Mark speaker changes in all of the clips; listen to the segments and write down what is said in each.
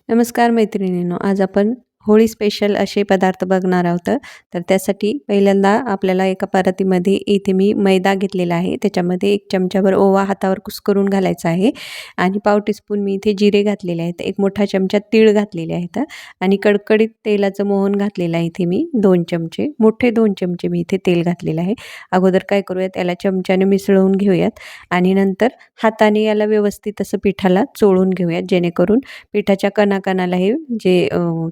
Speaker 1: नमस्कार मैत्रिणींनो, आज आपण होळी स्पेशल असे पदार्थ बघणार आहोत. तर त्यासाठी पहिल्यांदा आपल्याला एका परातीमध्ये इथे मी मैदा घेतलेला आहे. त्याच्यामध्ये 1 चमचाभर ओवा हातावर कुस्करून घालायचा आहे आणि पाव टीस्पून मी इथे जिरे घातलेले आहेत. 1 मोठा चमचा तीळ घातलेले आहेत आणि कडकडीत तेलाचं मोहन घातलेलं आहे इथे मी 2 चमचे. मोठे 2 चमचे मी इथे तेल घातलेलं आहे. अगोदर काय करूयात, याला चमच्याने मिसळून घेऊयात आणि नंतर हाताने याला व्यवस्थित असं पिठाला चोळून घेऊयात, जेणेकरून पिठाच्या कणाकणाला हे जे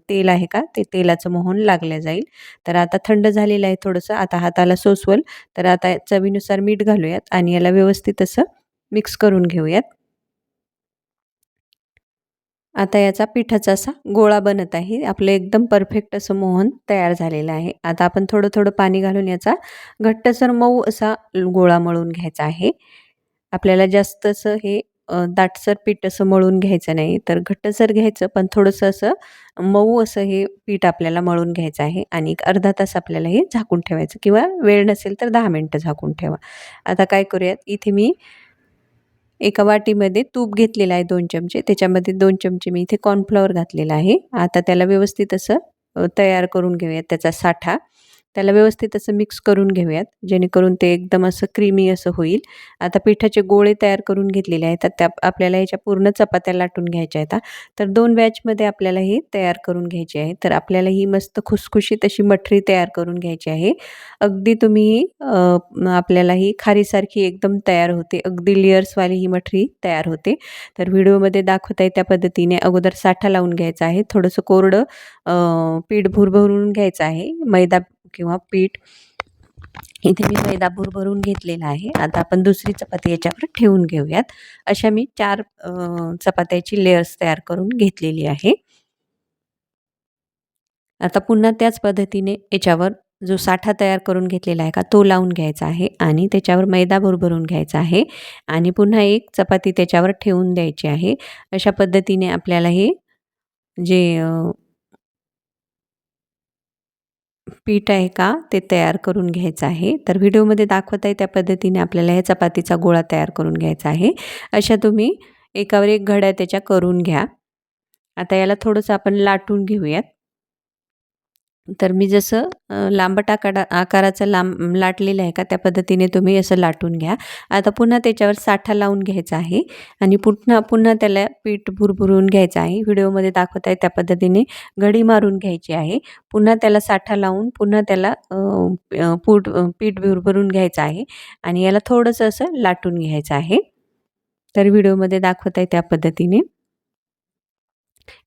Speaker 1: तेल आहे का ते तेलाचं मोहन लागलं जाईल. तर आता थंड झालेलं आहे थोडंसं, आता हाताला सोसवल. तर आता चवीनुसार मीठ घालूयात आणि याला व्यवस्थित असं मिक्स करून घेऊयात. आता याचा पिठाचा असा गोळा बनत आहे. आपलं एकदम परफेक्ट असं मोहन तयार झालेलं आहे. आता आपण थोडं थोडं पाणी घालून याचा घट्टसर मऊ असा गोळा मळून घ्यायचा आहे. आपल्याला जास्त असं हे दाटसर पीठ असं मळून घ्यायचं नाही, तर घट्टसर घ्यायचं, पण थोडंसं असं मऊ असं हे पीठ आपल्याला मळून घ्यायचं आहे आणि एक अर्धा तास आपल्याला हे झाकून ठेवायचं, किंवा वेळ नसेल तर 10 मिनिटं झाकून ठेवा. आता काय करूयात, इथे मी एका वाटीमध्ये तूप घेतलेलं आहे 2 चमचे. त्याच्यामध्ये 2 चमचे मी इथे कॉर्नफ्लॉवर घातलेला आहे. आता त्याला व्यवस्थित असं तयार करून घेऊयात त्याचा साठा. त्याला व्यवस्थित असं मिक्स करून घेऊयात, जेणेकरून ते एकदम असं क्रीमी असं होईल. आता पिठाचे गोळे तयार करून घेतलेले आहेत. तर त्या आपल्याला ह्याच्या पूर्ण चपात्या लाटून घ्यायच्या आहेत. तर 2 बॅचमध्ये आपल्याला हे तयार करून घ्यायची आहे. तर आपल्याला ही मस्त खुसखुशीत अशी मठरी तयार करून घ्यायची आहे. अगदी तुम्ही आपल्याला ही खारीसारखी एकदम तयार होते. अगदी लेयर्सवाली ही मठरी तयार होते. तर व्हिडिओमध्ये दाखवत आहे त्या पद्धतीने अगोदर साठा लावून घ्यायचा आहे. थोडंसं कोरडं पीठ भुरभरून घ्यायचं आहे, मैदा किंवा पीठ. इथे मी मैदा भुरभरून घेतलेला आहे. आता आपण दुसरी चपाती याच्यावर ठेवून घेऊयात. अशा मी 4 चपात्याची लेयर्स तयार करून घेतलेली आहे. आता पुन्हा त्याच पद्धतीने याच्यावर जो साठा तयार करून घेतलेला आहे का तो लावून घ्यायचा आहे आणि त्याच्यावर मैदा भुरभरून घ्यायचा आहे आणि पुन्हा एक चपाती त्याच्यावर ठेवून द्यायची आहे. अशा पद्धतीने आपल्याला हे जे पीठ आहे का ते तयार करून घ्यायचं आहे. तर व्हिडिओमध्ये दाखवत आहे त्या पद्धतीने आपल्याला हे चपातीचा गोळा तयार करून घ्यायचा आहे. अशा तुम्ही एकावर एक घड्या त्याच्या करून घ्या. आता याला थोडंसं आपण लाटून घेऊयात. तर मी जसं लांबट आकाराचं लाटलेलं आहे का त्या पद्धतीने तुम्ही असं लाटून घ्या. आता पुन्हा त्याच्यावर साठा लावून घ्यायचा आहे आणि पुन्हा पुन्हा त्याला पीठ भुरभुरून घ्यायचं आहे. व्हिडिओमध्ये दाखवत आहे त्या पद्धतीने घडी मारून घ्यायची आहे. पुन्हा त्याला साठा लावून पुन्हा त्याला पीठ भुरभरून घ्यायचं आहे आणि याला थोडंसं असं लाटून घ्यायचं आहे. तर व्हिडिओमध्ये दाखवत आहे त्या पद्धतीने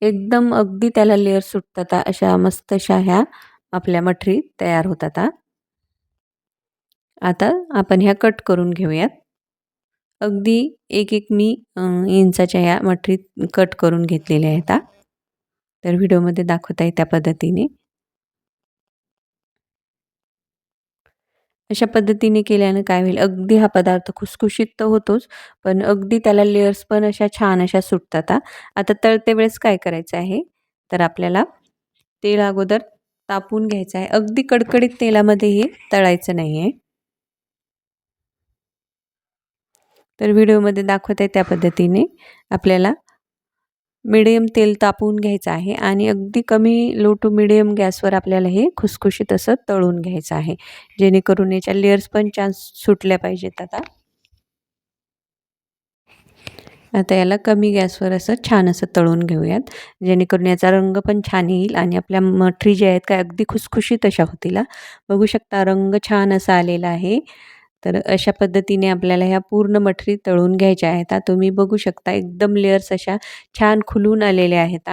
Speaker 1: एकदम अगदी त्याला लेयर सुटतात, अशा मस्त अशा ह्या आपल्या मठरी तयार होतात. आता आपण ह्या कट करून घेऊयात. अगदी एक मी इंचाच्या ह्या मठरी कट करून घेतलेल्या आहेत. तर व्हिडिओमध्ये दाखवत आहे त्या पद्धतीने. अशा पद्धतीने केल्यानं काय होईल, अगदी हा पदार्थ खुसखुशीत तर होतोच, पण अगदी त्याला लेयर्स पण अशा छान अशा सुटतात. आता तळते वेळेस काय करायचं आहे, तर आपल्याला तेल अगोदर तापून घ्यायचं आहे. अगदी कडकडीत तेलामध्ये हे तळायचं नाही आहे. तर व्हिडिओमध्ये दाखवत आहे त्या पद्धतीने आपल्याला मिडियम तेल तापवून घ्यायचं आहे आणि अगदी कमी लो टू मिडियम गॅसवर आपल्याला हे खुसखुशीत असं तळून घ्यायचं आहे, जेणेकरून याच्या लेयर्स पण छान सुटल्या पाहिजेत. आता याला कमी गॅसवर असं छान असं तळून घेऊयात, जेणेकरून याचा रंग पण छान येईल आणि आपल्या मठरी ज्या आहेत काय अगदी खुसखुशीत अशा होतील. बघू शकता रंग छान असा आलेला आहे. तर अशा पद्धतीने आपल्याला ह्या पूर्ण मठरी तळून घ्यायच्या आहेत. तुम्ही बघू शकता एकदम लेयर्स अशा छान खुलून आलेल्या आहेत.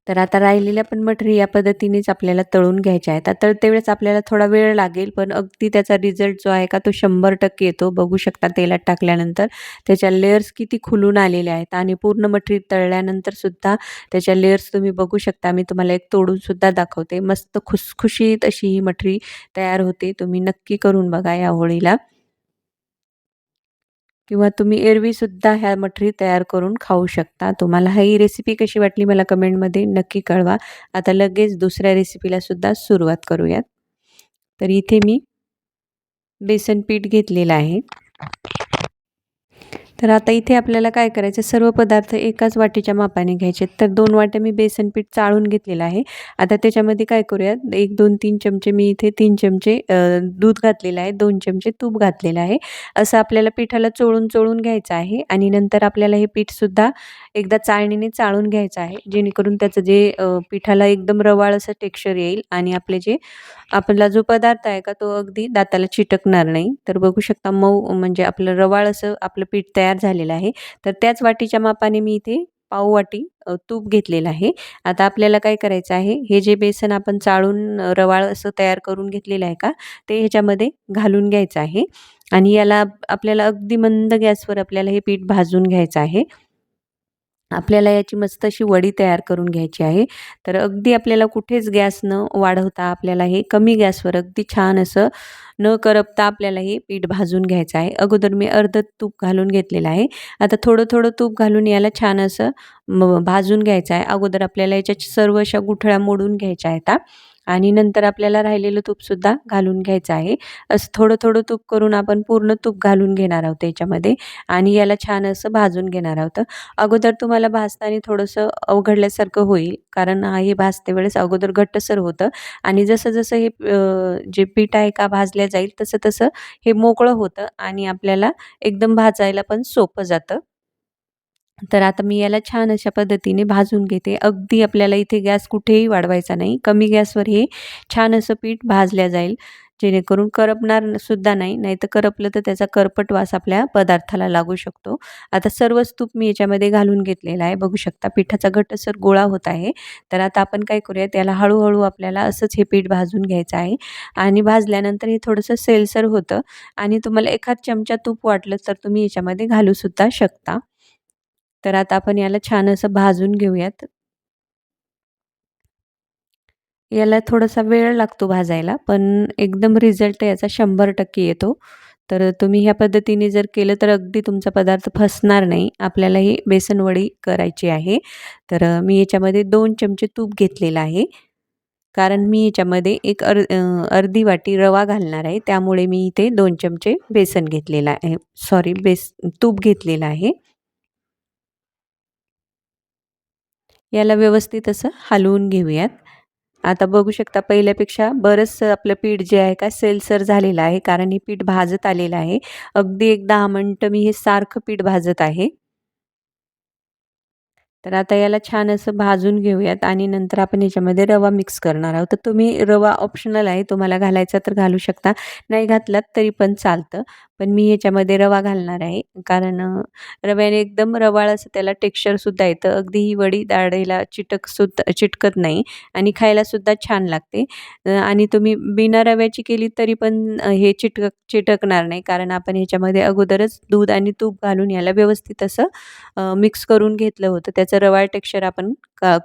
Speaker 1: तर आता राहिलेल्या पण मठरी या पद्धतीनेच आपल्याला तळून घ्यायच्या आहेत. तळते वेळेस आपल्याला थोडा वेळ लागेल, पण अगदी त्याचा रिझल्ट जो आहे का तो 100% येतो. बघू शकता तेलात टाकल्यानंतर त्याच्या लेयर्स किती खुलून आलेल्या आहेत आणि पूर्ण मठरी तळल्यानंतर सुद्धा त्याच्या लेयर्स तुम्ही बघू शकता. मी तुम्हाला एक तोडून सुद्धा दाखवते. मस्त खुसखुशीत अशी ही मठरी तयार होते. तुम्ही नक्की करून बघा या होळीला, किंवा तुम्ही एरवीसुद्धा ह्या मठरी तयार करून खाऊ शकता. तुम्हाला ही रेसिपी कशी वाटली मला कमेंटमध्ये नक्की कळवा. आता लगेच दुसऱ्या रेसिपीला सुद्धा सुरुवात करूयात. तर इथे मी बेसन पीठ घेतलेलं आहे. तर आता इथे आपल्याला काय करायचं, सर्व पदार्थ एकाच वाटीच्या मापाने घ्यायचे. तर 2 वाट्या मी बेसन पीठ चाळून घेतलेलं आहे. आता त्याच्यामध्ये काय करूयात, 1, 2, 3 चमचे मी इथे 3 चमचे दूध घातलेलं आहे, 2 चमचे तूप घातलेलं आहे. असं आपल्याला पिठाला चोळून घ्यायचं आहे आणि नंतर आपल्याला हे पीठसुद्धा एकदा चाळणीने चाळून घ्यायचं आहे. जेणेकरून त्याचं जे पिठाला एकदम रवाळ असं टेक्स्चर येईल आणि आपले जे आपला जो पदार्थ आहे का तो अगदी दाताला चिटकणार नाही. तर बघू शकता मऊ म्हणजे आपलं रवाळ असं आपलं पीठ तयार झालेलं आहे. तर त्याच वाटीच्या मापाने मी इथे पाव वाटी तूप घेतलेलं आहे. आता आपल्याला काय करायचं आहे, हे जे बेसन आपण चाळून रवाळ असं तयार करून घेतलेलं आहे का, ते ह्याच्यामध्ये घालून घ्यायचं आहे आणि याला आपल्याला अगदी मंद गॅसवर आपल्याला हे पीठ भाजून घ्यायचं आहे. आपल्याला याची मस्त अशी वडी तयार करून घ्यायची आहे. तर अगदी आपल्याला कुठेच गॅस न वाढवता आपल्याला हे कमी गॅसवर अगदी छान असं न करपता आपल्याला हे पीठ भाजून घ्यायचं आहे. अगोदर मी अर्ध तूप घालून घेतलेलं आहे. आता थोडं तूप घालून याला छान असं भाजून घ्यायचं आहे. अगोदर आपल्याला याच्या सर्व अशा गुठळ्या मोडून घ्यायच्या आहेत आणि नंतर आपल्याला राहिलेलं तूपसुद्धा घालून घ्यायचं आहे. असं थोडं तूप करून आपण पूर्ण तूप घालून घेणार आहोत याच्यामध्ये आणि याला छान असं भाजून घेणार आहोत. अगोदर तुम्हाला भाजताना थोडंसं अवघडल्यासारखं होईल, कारण हे भाजते वेळेस अगोदर घट्टसर होतं आणि जसं-जसं हे जे पीठ आहे का भाजल्या जाईल तसं-तसं हे मोकळं होतं आणि आपल्याला एकदम भाजायला पण सोपं जातं. तर आता मी याला छान अशा पद्धतीने भाजून घेते. अगदी आपल्याला इथे गॅस कुठेही वाढवायचा नाही. कमी गॅसवर हे छान असं पीठ भाजल्या जाईल. जेणेकरून करपणार सुद्धा नाही. नाहीतर करपलं तर त्याचा करपट वास आपल्या पदार्थाला लागू शकतो. आता सर्वच तूप मी याच्यामध्ये घालून घेतलेलं आहे. बघू शकता पिठाचा घट्टसर गोळा होत आहे. तर आता आपण काय करूया, त्याला हळू आपल्याला असंच हे पीठ भाजून घ्यायचं आहे आणि भाजल्यानंतर हे थोडंसं सेलसर होतं आणि तुम्हाला एखाद चमचा तूप वाटलं तर तुम्ही याच्यामध्ये घालूसुद्धा शकता. तर आता आपण याला छान असं भाजून घेऊयात. याला थोडासा वेळ लागतो भाजायला, पण एकदम रिझल्ट याचा 100% येतो. तर तुम्ही ह्या पद्धतीने जर केलं तर अगदी तुमचा पदार्थ फसणार नाही. आपल्याला ही बेसन वडी करायची आहे. तर मी याच्यामध्ये 2 चमचे तूप घेतलेलं आहे. कारण मी याच्यामध्ये अर्धी वाटी रवा घालणार आहे. त्यामुळे मी इथे 2 चमचे बेसन घेतलेलं आहे. सॉरी तूप घेतलेलं आहे. याला व्यवस्थित असं हलवून घेऊयात. आता बघू शकता पहिल्यापेक्षा बरंचसं आपलं पीठ जे आहे का सेलसर झालेलं आहे, कारण हे पीठ भाजत आलेलं आहे. अगदी एक 10 मिनिटं मी हे सारखं पीठ भाजत आहे. तर आता याला छान असं भाजून घेऊयात आणि नंतर आपण याच्यामध्ये रवा मिक्स करणार आहोत. तर तुम्ही रवा ऑप्शनल आहे, तुम्हाला घालायचा तर घालू शकता, नाही घातलात तरी पण चालतं. पण मी ह्याच्यामध्ये रवा घालणार आहे, कारण रव्याने एकदम रवाळ असं त्याला टेक्स्चरसुद्धा येतं. अगदी ही वडी दाढेला चिटकत नाही आणि खायलासुद्धा छान लागते. आणि तुम्ही बिना रव्याची केली तरी पण हे चिटकणार नाही, कारण आपण ह्याच्यामध्ये अगोदरच दूध आणि तूप घालून याला व्यवस्थित असं मिक्स करून घेतलं होतं. त्याचं रवाळ टेक्स्चर आपण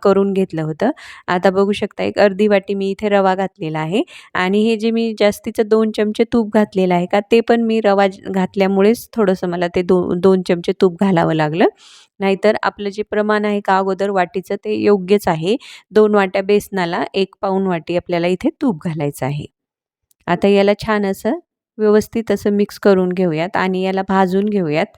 Speaker 1: करून घेतलं होतं. आता बघू शकता एक अर्धी वाटी मी इथे रवा घातलेला आहे आणि हे जे मी जास्तीचं 2 चमचे तूप घातलेलं आहे का, ते पण मी रवा घातल्यामुळेच थोडंसं मला ते 2 चमचे तूप घालावं लागलं. नाहीतर आपलं जे प्रमाण आहे का अगोदर वाटीचं ते योग्यच आहे. 2 वाट्या बेसनाला 1 पाऊण वाटी आपल्याला इथे तूप घालायचं आहे. आता याला छान असं व्यवस्थित असं मिक्स करून घेऊयात आणि याला भाजून घेऊयात.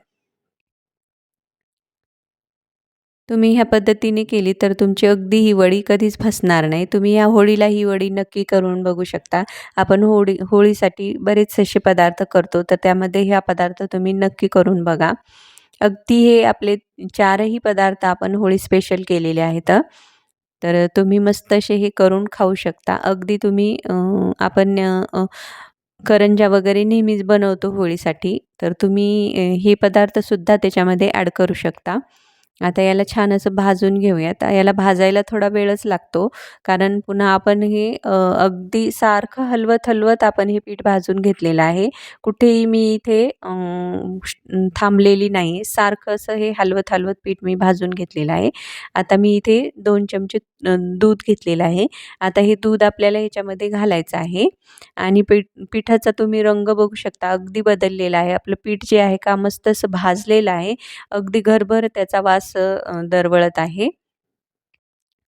Speaker 1: तुम्ही ह्या पद्धतीने केली तर तुमची अगदी ही वडी कधीच फसणार नाही. तुम्ही ह्या होळीला ही वडी नक्की करून बघू शकता. आपण होळीसाठी बरेच असे पदार्थ करतो, तर त्यामध्ये हा पदार्थ तुम्ही नक्की करून बघा. अगदी हे आपले 4ही पदार्थ आपण होळी स्पेशल केलेले आहेत. तर तुम्ही मस्त असे हे करून खाऊ शकता. अगदी तुम्ही आपण करंज्या वगैरे नेहमीच बनवतो होळीसाठी, तर तुम्ही हे पदार्थसुद्धा त्याच्यामध्ये ॲड करू शकता. आता याला छान असं भाजून घेऊयात. याला भाजायला थोडा वेळच लागतो, कारण पुन्हा आपण हे अगदी सारखं हलवत आपण हे पीठ भाजून घेतलेलं आहे. कुठेही मी इथे थांबलेली नाही. सारखं असं हे हलवत पीठ मी भाजून घेतलेलं आहे. आता मी इथे 2 चमचे दूध घेतलेलं आहे. आता हे दूध आपल्याला ह्याच्यामध्ये घालायचं आहे आणि पिठाचा तुम्ही रंग बघू शकता, अगदी बदललेला आहे. आपलं पीठ जे आहे का मस्त असं भाजलेलं आहे. अगदी घरभर त्याचा वास दरवळत आहे.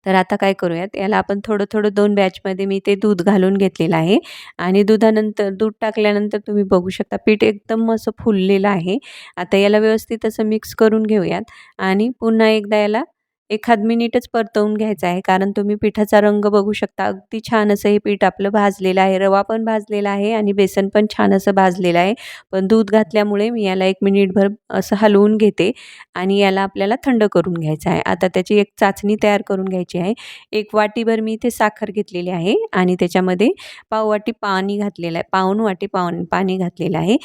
Speaker 1: तर आता काय करूयात, याला आपण थोडं-थोडं 2 बॅचमध्ये मी ते दूध घालून घेतलेलं आहे आणि दुधानंतर दूध टाकल्यानंतर तुम्ही बघू शकता पीठ एकदम असं फुललेलं आहे. आता याला व्यवस्थित असं मिक्स करून घेऊयात आणि पुन्हा एकदा याला एखाद मिनिटच परतवून घ्यायचं आहे. कारण तुम्ही पिठाचा रंग बघू शकता. अगदी छान असं हे पीठ आपलं भाजलेलं आहे. रवा पण भाजलेला आहे आणि बेसन पण छान असं भाजलेलं आहे. पण दूध घातल्यामुळे मी याला 1 मिनिटभर असं हलवून घेते आणि याला आपल्याला थंड करून घ्यायचं आहे. आता त्याची एक चाचणी तयार करून घ्यायची आहे. 1 वाटीभर मी इथे साखर घेतलेली आहे आणि त्याच्यामध्ये पाव वाटी पाणी घातलेलं आहे. पाऊण वाटी पाणी घातलेलं आहे.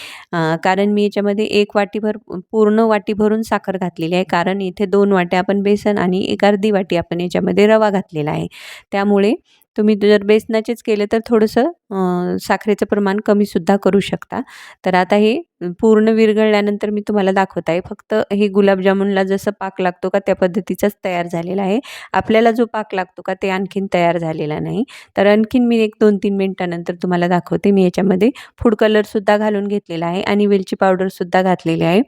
Speaker 1: कारण मी याच्यामध्ये 1 वाटीभर पूर्ण वाटी भरून साखर घातलेली आहे. कारण इथे 2 वाट्या आपण बेसन आणि 1 अर्धी वाटी आपण याच्यामध्ये रवा घातलेला आहे. त्यामुळे तुम्ही जर बेसनाचेच केले तर थोडंसं साखरेचं प्रमाण कमीसुद्धा करू शकता. तर आता हे पूर्ण विरघळल्यानंतर मी तुम्हाला दाखवत आहे. फक्त हे गुलाबजामुनला जसं पाक लागतो का त्या पद्धतीचाच तयार झालेला आहे. आपल्याला जो पाक लागतो का ते आणखीन तयार झालेला नाही. तर आणखीन मी एक 2-3 मिनिटानंतर तुम्हाला दाखवते. मी याच्यामध्ये फूड कलरसुद्धा घालून घेतलेला आहे आणि वेलची पावडरसुद्धा घातलेली आहे.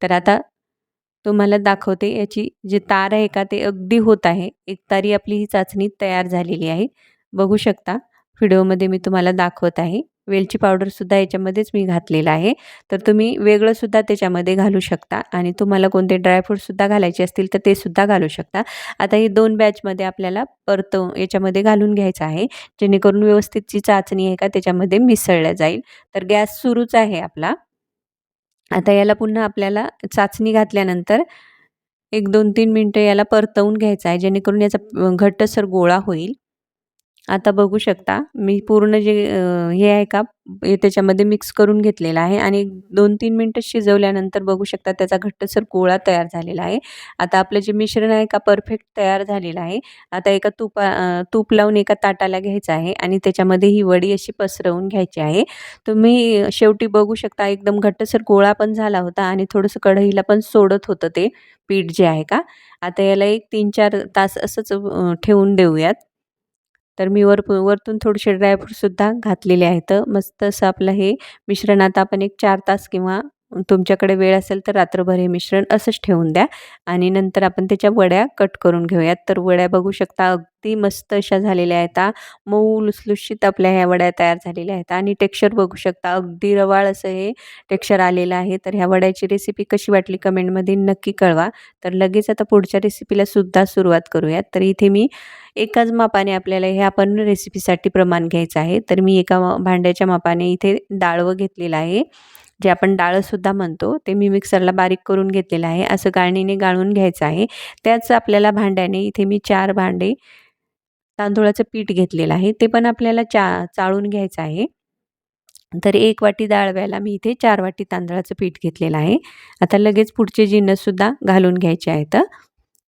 Speaker 1: तर आता तुम्हाला दाखवते याची जी तार आहे का ते अगदी होत आहे. एक तारी आपली ही चाचणी तयार झालेली आहे. बघू शकता व्हिडिओमध्ये मी तुम्हाला दाखवत आहे. वेलची पावडरसुद्धा याच्यामध्येच मी घातलेलं आहे. तर तुम्ही वेगळंसुद्धा त्याच्यामध्ये घालू शकता आणि तुम्हाला कोणते ड्रायफ्रूटसुद्धा घालायचे असतील तर ते सुद्धा घालू शकता. आता ही 2 बॅचमध्ये आपल्याला परतवून याच्यामध्ये घालून घ्यायचं आहे. जेणेकरून व्यवस्थित जी चाचणी आहे का त्याच्यामध्ये मिसळल्या जाईल. तर गॅस सुरूच आहे आपला. आता याला पुन्हा आपल्याला चाचणी घातल्यानंतर एक 2-3 मिनिटं याला परतवून घ्यायचं आहे, जेणेकरून याचा घट्टसर गोळा होईल. आता बघू शकता मी पूर्ण जे हे आहे का त्याच्यामध्ये मिक्स करून घेतलेलं आहे आणि 2-3 मिनिटं शिजवल्यानंतर बघू शकता त्याचा घट्टसर गोळा तयार झालेला आहे. आता आपलं जे मिश्रण आहे का परफेक्ट तयार झालेलं आहे. आता एका तूप लावून एका ताटाला घ्यायचं आहे आणि त्याच्यामध्ये ही वडी अशी पसरवून घ्यायची आहे. तुम्ही शेवटी बघू शकता एकदम घट्टसर गोळा पण झाला होता आणि थोडंसं कढईला पण सोडत होतं ते पीठ जे आहे का. आता याला एक 3-4 तास असंच ठेवून देऊयात. तर मी वरतून थोडेसे ड्रायफ्रूटसुद्धा घातलेले आहेत. मस्त असं आपलं हे मिश्रण आता आपण एक 4 तास किंवा तुमच्याकडे वेळ असेल तर रात्रभर हे मिश्रण असंच ठेवून द्या आणि नंतर आपण त्याच्या वड्या कट करून घेऊयात. तर वड्या बघू शकता अगदी मस्त अशा झालेल्या आहेत. मऊ लुसलुशीत आपल्या ह्या वड्या तयार झालेल्या आहेत आणि टेक्स्चर बघू शकता अगदी रवाळ असं हे टेक्स्चर आलेलं आहे. तर ह्या वड्याची रेसिपी कशी वाटली कमेंटमध्ये नक्की कळवा. तर लगेच आता पुढच्या रेसिपीला सुद्धा सुरुवात करूयात. तर इथे मी एकाच मापाने आपल्याला हे आपण रेसिपीसाठी प्रमाण घ्यायचं आहे. तर मी एका भांड्याच्या मापाने इथे डाळवं घेतलेलं आहे. जे आपण डाळसुद्धा म्हणतो ते मी मिक्सरला बारीक करून घेतलेलं आहे. असं गाळणीने गाळून घ्यायचं आहे. त्याच आपल्याला भांड्याने इथे मी 4 भांडे तांदूळाचं पीठ घेतलेलं आहे. ते पण आपल्याला चाळून घ्यायचं आहे. तर 1 वाटी डाळ व्यायला मी इथे 4 वाटी तांदळाचं पीठ घेतलेलं आहे. आता लगेच पुढचे जिन्नससुद्धा घालून घ्यायचे आहेत.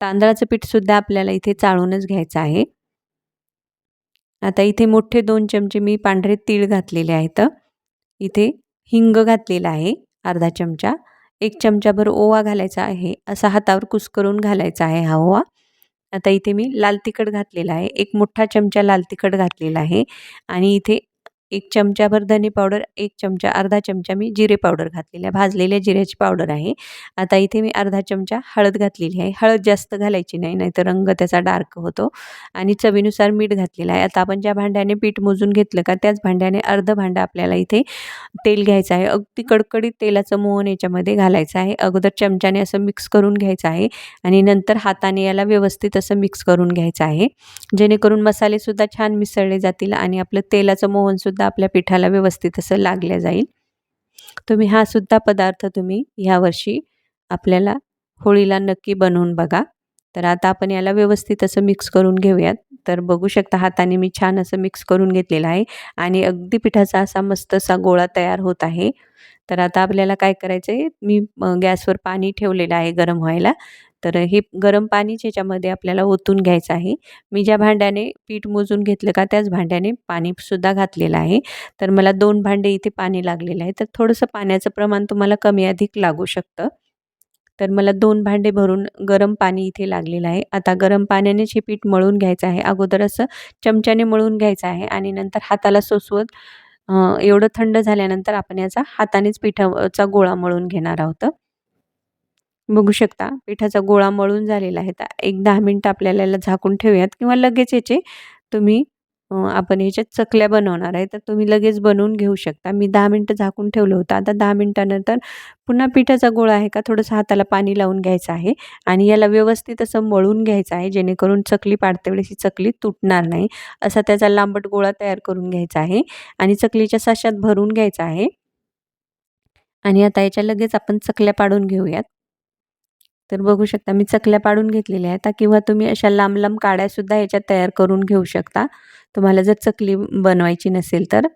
Speaker 1: तांदळाचं पीठसुद्धा आपल्याला इथे चाळूनच घ्यायचं आहे. आता इथे मोठे 2 चमचे मी पांढरे तीळ घातलेले आहेत. इथे हिंग घातलेला आहे अर्धा चमचा. 1 चमचाभर ओवा घालायचा आहे. असा हातावर कुस्करून घालायचा आहे हा ओवा. आता इथे मी लाल तिखट घातलेला आहे. 1 मोठा चमचा लाल तिखट घातलेला आहे आणि इथे 1 चमचाभर धने पावडर, 1 चमचा अर्धा चमचा मी जिरे पावडर घातलेली आहे. भाजलेल्या जिऱ्याची पावडर आहे. आता इथे मी अर्धा चमचा हळद घातलेली आहे. हळद जास्त घालायची नाही, नाहीतर रंग त्याचा डार्क होतो आणि चवीनुसार मीठ घातलेलं आहे. आता आपण ज्या भांड्याने पीठ मोजून घेतलं का त्याच भांड्याने अर्धं भांडं आपल्याला इथे तेल घ्यायचं आहे. अगदी कडकडीत तेलाचं मोहन याच्यामध्ये घालायचं आहे. अगोदर चमच्याने असं मिक्स करून घ्यायचं आहे आणि नंतर हाताने याला व्यवस्थित असं मिक्स करून घ्यायचं आहे. जेणेकरून मसालेसुद्धा छान मिसळले जातील आणि आपलं तेलाचं मोहनसुद्धा आपल्या पिठाला व्यवस्थित असं लागलं जाईल. तुम्ही हा सुद्धा पदार्थ तुम्ही ह्यावर्षी आपल्याला होळीला नक्की बनवून बघा. तर आता आपण याला व्यवस्थित असं मिक्स करून घेऊयात. तर बघू शकता हाताने मी छान असं मिक्स करून घेतलेलं आहे आणि अगदी पिठाचा असा मस्त असा गोळा तयार होत आहे. तर आता आपल्याला काय करायचं आहे, मी गॅसवर पाणी ठेवलेलं आहे गरम व्हायला. तर हे गरम पाणीच ह्याच्यामध्ये आपल्याला ओतून घ्यायचं आहे. मी ज्या भांड्याने पीठ मोजून घेतलं का त्याच भांड्याने पाणीसुद्धा घातलेलं आहे. तर मला 2 भांडे इथे पाणी लागलेलं आहे. तर थोडंसं पाण्याचं प्रमाण तुम्हाला कमी अधिक लागू शकतं. तर मला 2 भांडे भरून गरम पाणी इथे लागलेलं आहे. आता गरम पाण्यानेच हे पीठ मळून घ्यायचं आहे. अगोदर असं चमच्याने मळून घ्यायचं आहे आणि नंतर हाताला सोसवत एवढं थंड झाल्यानंतर आपण याचा हातानेच पिठाचा गोळा मळून घेणार आहोत. बघू शकता पिठाचा गोळा मळून झालेला आहे. तर एक 10 मिनिटं आपल्याला याला झाकून ठेवूयात किंवा लगेच याचे तुम्ही आपण ह्याच्यात चकल्या बनवणार आहे, तर तुम्ही लगेच बनवून घेऊ शकता. मी 10 मिनिटं झाकून ठेवलं होतं. आता 10 मिनिटानंतर पुन्हा पिठाचा गोळा आहे का थोडंसं हाताला पाणी लावून घ्यायचं आहे आणि याला व्यवस्थित असं मळून घ्यायचं आहे, जेणेकरून चकली पाडते वेळेस ही चकली तुटणार नाही. असा त्याचा लांबट गोळा तयार करून घ्यायचा आहे आणि चकलीच्या साच्यात भरून घ्यायचा आहे आणि आता याच्या लगेच आपण चकल्या पाडून घेऊयात. तर बघू शकता मी चकल्या पाडून घेतलेल्या आहेत किंवा तुम्ही अशा लांब-लांब काड्यासुद्धा ह्याच्यात तयार करून घेऊ शकता. तुम्हाला जर चकली बनवायची नसेल तर.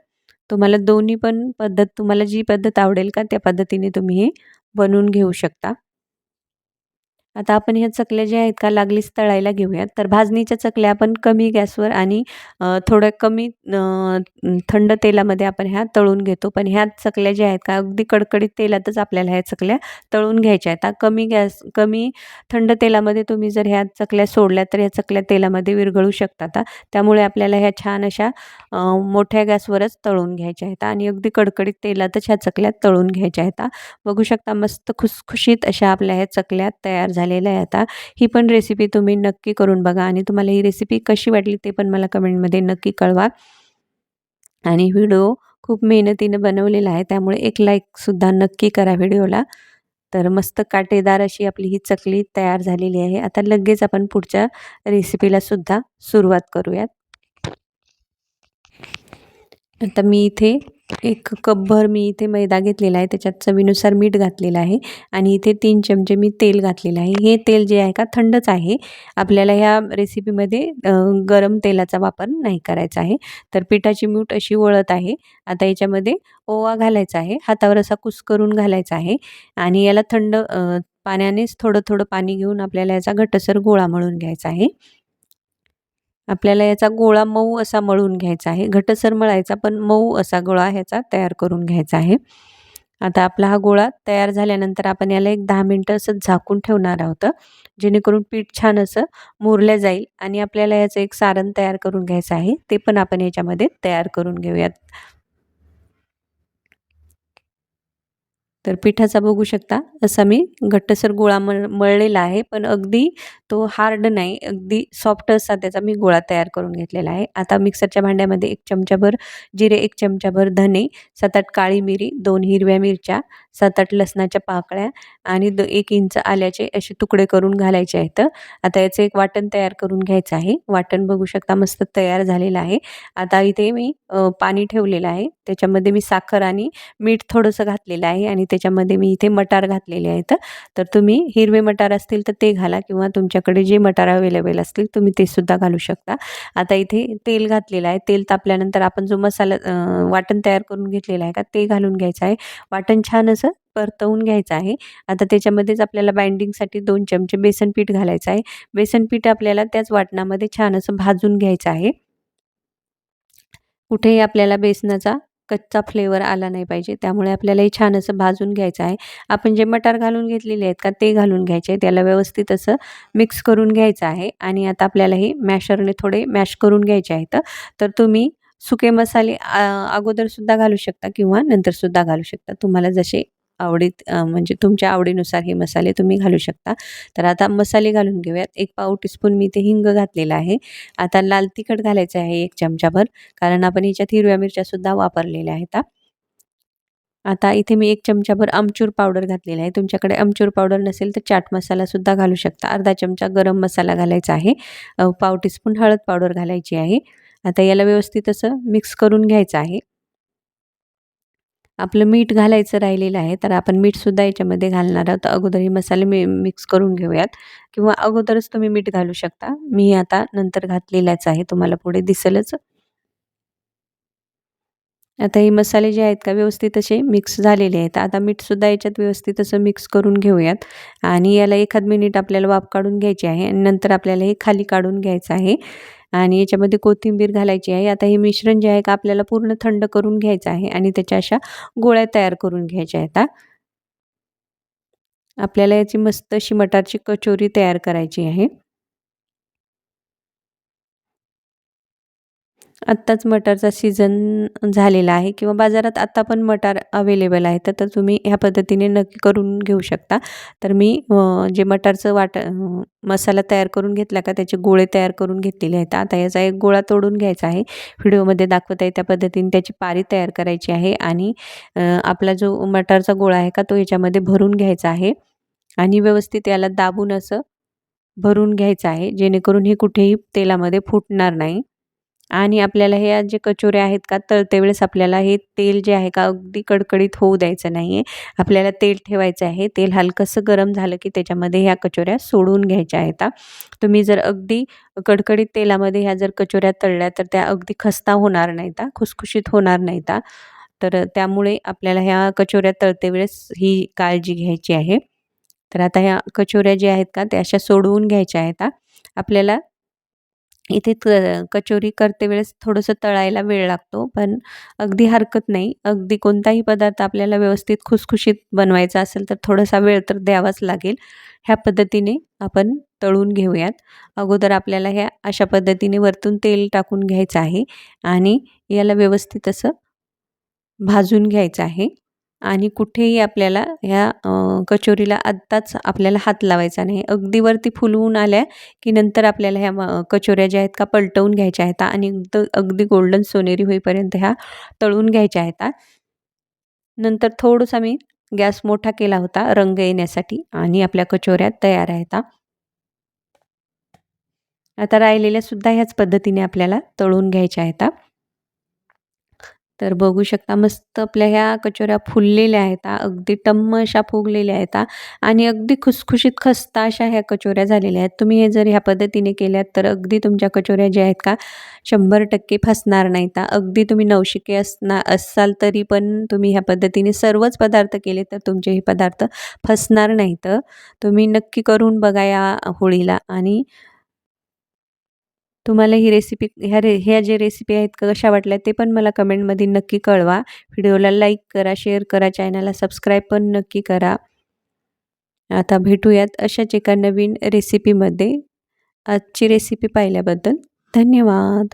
Speaker 1: तुम्हाला दोन्ही पण पद्धत तुम्हाला जी पद्धत आवडेल का त्या पद्धतीने तुम्ही हे बनवून घेऊ शकता. आता आपण ह्या चकल्या ज्या आहेत का लागलीच तळायला घेऊयात. तर भाजणीच्या चकल्या आपण कमी गॅसवर आणि थोड्या कमी थंड तेलामध्ये आपण ह्या तळून घेतो. पण ह्या चकल्या ज्या आहेत का अगदी कडकडीत तेलातच आपल्याला ह्या चकल्या तळून घ्यायच्या आहेत. कमी थंड तेलामध्ये तुम्ही जर ह्या चकल्या सोडल्या तर ह्या चकल्या तेलामध्ये विरघळू शकतात त्यामुळे आपल्याला ह्या छान अशा मोठ्या गॅसवरच तळून घ्यायच्या आहेत आणि अगदी कडकडीत तेलातच ह्या चकल्या तळून घ्यायच्या आहेत. बघू शकता मस्त खुसखुशीत अशा आपल्या ह्या चकल्या तयार झालेल्या आहे आता. ही पण रेसिपी तुम्ही नक्की करून बघा आणि तुम्हाला ही रेसिपी कशी वाटली ते पण मला कमेंटमध्ये नक्की कळवा. आणि व्हिडिओ खूप मेहनतीने बनवलेला आहे त्यामुळे एक लाईकसुद्धा नक्की करा व्हिडिओला. तर मस्त काटेदार अशी आपली ही चकली तयार झालेली आहे. आता लगेच आपण पुढच्या रेसिपीला सुद्धा सुरुवात करूयात. आता मी इथे 1 कपभर मी इथे मैदा घेतलेला आहे. त्याच्यात चवीनुसार मीठ घातलेलं आहे आणि इथे 3 चमचे मी तेल घातलेलं आहे. हे तेल जे आहे का थंडच आहे. आपल्याला ह्या रेसिपीमध्ये गरम तेलाचा वापर नाही करायचा आहे. तर पिठाची मूठ अशी वळत आहे. आता याच्यामध्ये ओवा घालायचा आहे. हातावर असा कुस्करून घालायचा आहे आणि याला थंड पाण्यानेच थोडं-थोडं पाणी घेऊन आपल्याला याचा घट्टसर गोळा मळून घ्यायचा आहे. आपल्याला याचा गोळा मऊ असा मळून घ्यायचा आहे. घट्टसर मळायचा पण मऊ असा गोळा ह्याचा तयार करून घ्यायचा आहे. आता आपला हा गोळा तयार झाल्यानंतर आपण याला एक 10 मिनिटं असं झाकून ठेवणार आहोत. जेणेकरून पीठ छान असं मुरलं जाईल आणि आपल्याला याचं एक सारण तयार करून घ्यायचं आहे. ते पण आपण याच्यामध्ये तयार करून घेऊयात. तर पिठाचा बघू शकता असा मी घट्टसर गोळा मळलेला आहे पण अगदी तो हार्ड नाही अगदी सॉफ्ट असा त्याचा मी गोळा तयार करून घेतलेला आहे. आता मिक्सरच्या भांड्यामध्ये 1 चमचाभर जिरे, 1 चमचाभर धने, 7-8 काळी मिरी, 2 हिरव्या मिरच्या, 7-8 लसणाच्या पाकळ्या आणि 1 इंच आल्याचे असे तुकडे करून घालायचे आहेत. आता याचं एक वाटण तयार करून घ्यायचं आहे. वाटण बघू शकता मस्त तयार झालेलं आहे. आता इथे मी पाणी ठेवलेलं आहे. त्याच्यामध्ये मी साखर आणि मीठ थोडंसं घातलेलं आहे आणि त्याच्यामध्ये मी इथे मटार घातलेले आहेत. तर तुम्ही हिरवे मटार असतील तर ते घाला किंवा तुमच्याकडे जे मटार अवेलेबल असतील तुम्ही ते सुद्धा घालू शकता. आता इथे तेल घातलेलं आहे. तेल तापल्यानंतर आपण जो मसाला वाटण तयार करून घेतलेला आहे का ते घालून घ्यायचं आहे. वाटण छान असं परतवून घ्यायचं आहे. आता त्याच्यामध्येच आपल्याला बाइंडिंगसाठी 2 चमचे बेसन पीठ घालायचं आहे. बेसन पीठ आपल्याला त्याच वाटणामध्ये छान असं भाजून घ्यायचं आहे. कुठेही आपल्याला बेसनाचा कच्चा फ्लेवर आला नाही पाहिजे. त्यामुळे आपल्याला हे छान असं भाजून घ्यायचं आहे. आपण जे मटार घालून घेतलेले आहेत का ते घालून घ्यायचे. त्याला व्यवस्थित असं मिक्स करून घ्यायचं आहे आणि आता आपल्याला हे मॅशरने थोडे मॅश करून घ्यायचे आहेत. तर तुम्ही सुके मसाले अगोदरसुद्धा घालू शकता किंवा नंतरसुद्धा घालू शकता. तुम्हाला जसे आवडीत म्हणजे तुमच्या आवडीनुसार हे मसाले तुम्ही घालू शकता. तर आता मसाले घालून घेऊयात. 1 पाव टीस्पून मी इथे हिंग घातलेला आहे. आता लाल तिखट घालायचं आहे 1 चमचाभर. कारण आपण ह्याच्यात हिरव्या मिरच्यासुद्धा वापरलेल्या आहेत. आता इथे मी 1 चमचाभर आमचूर पावडर घातलेला आहे. तुमच्याकडे आमचूर पावडर नसेल तर चाट मसालासुद्धा घालू शकता. अर्धा चमचा गरम मसाला घालायचा आहे. पाव टीस्पून हळद पावडर घालायची आहे. आता याला व्यवस्थित असं मिक्स करून घ्यायचं आहे. आपलं मीठ घालायचं राहिलेलं आहे, तर आपण मीठसुद्धा याच्यामध्ये घालणार आहोत. अगोदर हे मसाले मिक्स करून घेऊयात किंवा अगोदरच तुम्ही मीठ घालू शकता. मी आता नंतर घातलेलाच आहे. तुम्हाला पुढे दिसेलच. आता हे मसाले जे आहेत का व्यवस्थित असे मिक्स झालेले आहेत. आता मीठसुद्धा याच्यात व्यवस्थित असं मिक्स करून घेऊयात आणि याला एखाद मिनिट आपल्याला वाफ काढून घ्यायची आहे आणि नंतर आपल्याला हे खाली काढून घ्यायचं आहे आणि याच्यामध्ये कोथिंबीर घालायची आहे. आता हे मिश्रण जे आहे का आपल्याला पूर्ण थंड करून घ्यायचं आहे आणि त्याच्या अशा गोळ्या तयार करून घ्यायच्या आहेत. आपल्याला याची मस्त अशी मटारची कचोरी तयार करायची आहे. आत्ताच मटारचा सीझन झालेला आहे किंवा बाजारात आत्ता पण मटार अवेलेबल आहे, तर तुम्ही ह्या पद्धतीने नक्की करून घेऊ शकता. तर मी जे मटारचं मसाला तयार करून घेतला का त्याचे गोळे तयार करून घेतलेले आहेत. आता याचा एक गोळा तोडून घ्यायचा आहे. व्हिडिओमध्ये दाखवत आहे त्या पद्धतीने त्याची पारी तयार करायची आहे आणि आपला जो मटारचा गोळा आहे का तो याच्यामध्ये भरून घ्यायचा आहे आणि व्यवस्थित याला दाबून असं भरून घ्यायचं आहे, जेणेकरून हे कुठेही तेलामध्ये फुटणार नाही. आणि आपल्याला ह्या जे कचोऱ्या आहेत का तळते वेळेस आपल्याला हे तेल जे आहे का अगदी कडकडीत होऊ द्यायचं नाही आहे. आपल्याला तेल ठेवायचं आहे. तेल हलकंसं गरम झालं की त्याच्यामध्ये ह्या कचोऱ्या सोडून घ्यायच्या आहेत. तुम्ही जर अगदी कडकडीत तेलामध्ये ह्या जर कचोऱ्या तळल्या तर त्या अगदी खस्ता होणार नाहीत, खुसखुशीत होणार नाहीत. तर त्यामुळे आपल्याला ह्या कचोऱ्या तळते वेळेस ही काळजी घ्यायची आहे. तर आता ह्या कचोऱ्या ज्या आहेत का त्या अशा सोडवून घ्यायच्या आहेत. आपल्याला इथे कचोरी करते वेळेस थोडंसं तळायला वेळ लागतो, पण अगदी हरकत नाही. अगदी कोणताही पदार्थ आपल्याला व्यवस्थित खुसखुशीत बनवायचा असेल, तर थोडासा वेळ तर द्यावाच लागेल. ह्या पद्धतीने आपण तळून घेऊयात. अगोदर आपल्याला ह्या अशा पद्धतीने वरतून तेल टाकून घ्यायचं आहे आणि याला व्यवस्थित असं भाजून घ्यायचं आहे आणि कुठेही आपल्याला ह्या कचोरीला आत्ताच आपल्याला हात लावायचा नाही. अगदी वरती फुलवून आल्या की नंतर आपल्याला ह्या कचोऱ्या ज्या आहेत का पलटवून घ्यायच्या आहेत आणि अगदी गोल्डन सोनेरी होईपर्यंत ह्या तळून घ्यायच्या आहेत. नंतर थोडासा मी गॅस मोठा केला होता रंग येण्यासाठी आणि आपल्या कचोऱ्या तयार आहेत. आता राहिलेल्या सुद्धा ह्याच पद्धतीने आपल्याला तळून घ्यायच्या आहेत. तर बघू शकता मस्त आपल्या ह्या कचोऱ्या फुललेल्या आहेत अगदी टम्म अशा फुगलेल्या आहेत आणि अगदी खुसखुशीत खस्ता अशा ह्या कचोऱ्या झालेल्या आहेत. तुम्ही हे जर ह्या पद्धतीने केल्यात तर अगदी तुमच्या कचोऱ्या ज्या आहेत का 100% फसणार नाहीत. अगदी तुम्ही नवशिके असाल तरी पण तुम्ही ह्या पद्धतीने सर्वच पदार्थ केले तर तुमचे हे पदार्थ फसणार नाहीत. तुम्ही नक्की करून बघा या होळीला आणि तुम्हाला ही रेसिपी ह्या जे रेसिपी आहेत कशा वाटल्या ते पण मला कमेंटमध्ये नक्की कळवा. व्हिडिओला लाईक करा, शेअर करा, चॅनलला सबस्क्राईब पण नक्की करा. आता भेटूयात अशाच एका नवीन रेसिपीमध्ये. आजची रेसिपी पाहिल्याबद्दल धन्यवाद.